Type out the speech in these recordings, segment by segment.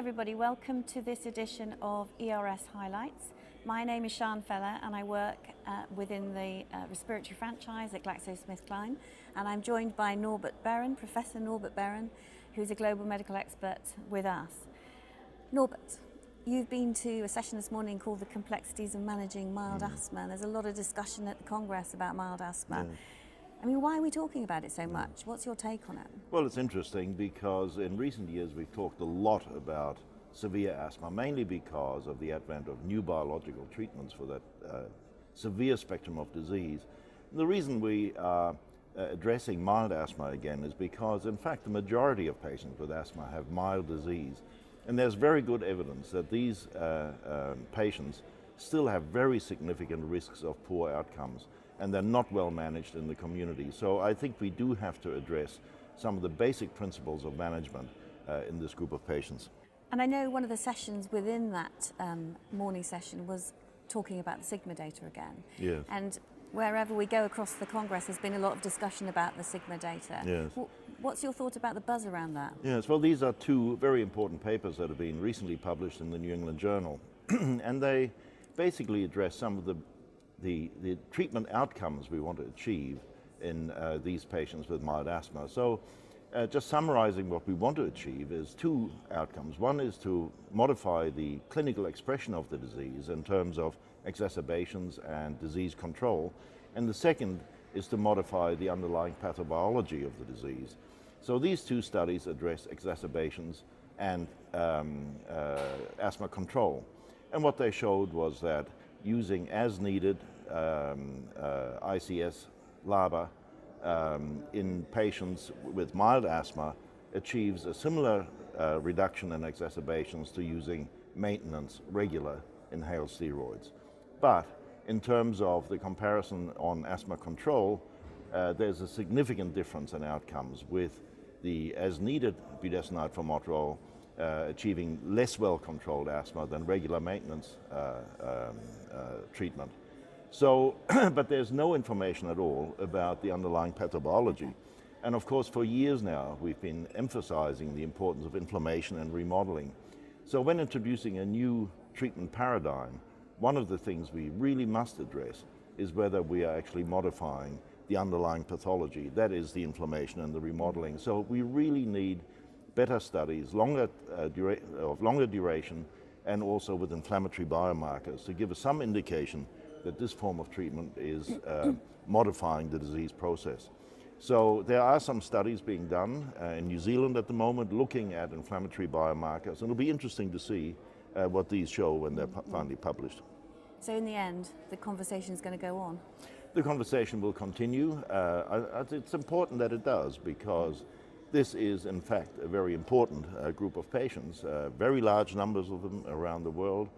everybody, welcome to this edition of ERS Highlights. My name is Sian Feller and I work within the respiratory franchise at GlaxoSmithKline, and I'm joined by Norbert Behren, Professor Norbert Behren, who's a global medical expert with us. Norbert, you've been to a session this morning called The Complexities of Managing Mild Asthma, and there's a lot of discussion at the Congress about mild asthma. Yeah. I mean, why are we talking about it so much? What's your take on it? Well, it's interesting because in recent years we've talked a lot about severe asthma, mainly because of the advent of new biological treatments for that severe spectrum of disease. And the reason we are addressing mild asthma again is because, in fact, the majority of patients with asthma have mild disease. And there's very good evidence that these patients still have very significant risks of poor outcomes, and they're not well managed in the community. So I think we do have to address some of the basic principles of management in this group of patients. And I know one of the sessions within that morning session was talking about the Sigma data again. Yes. And wherever we go across the Congress, there's been a lot of discussion about the Sigma data. Yes. What's your thought about the buzz around that? Yes, well, these are two very important papers that have been recently published in the New England Journal. And they basically address some of the treatment outcomes we want to achieve in these patients with mild asthma. So just summarizing what we want to achieve is two outcomes. One is to modify the clinical expression of the disease in terms of exacerbations and disease control. And the second is to modify the underlying pathobiology of the disease. So these two studies address exacerbations and asthma control. And what they showed was that using as needed ICS LABA in patients with mild asthma achieves a similar reduction in exacerbations to using maintenance regular inhaled steroids. But in terms of the comparison on asthma control, there's a significant difference in outcomes with the as needed budesonide formoterol achieving less well-controlled asthma than regular maintenance treatment. So, but there's no information at all about the underlying pathobiology. And of course, for years now, we've been emphasizing the importance of inflammation and remodeling. So when introducing a new treatment paradigm, one of the things we really must address is whether we are actually modifying the underlying pathology, that is the inflammation and the remodeling. So we really need better studies, of longer duration, and also with inflammatory biomarkers to give us some indication that this form of treatment is modifying the disease process. So there are some studies being done in New Zealand at the moment looking at inflammatory biomarkers, and it'll be interesting to see what these show when they're finally published. So in the end, the conversation is going to go on? The conversation will continue. It's important that it does, because this is, in fact, a very important group of patients, very large numbers of them around the world,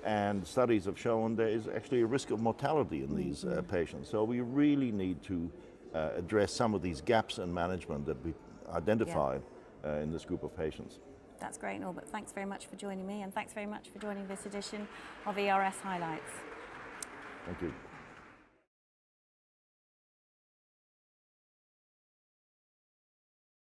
and studies have shown there is actually a risk of mortality in these patients. So we really need to address some of these gaps in management that we identified in this group of patients. That's great, Norbert. Thanks very much for joining me, and thanks very much for joining this edition of ERS Highlights. Thank you.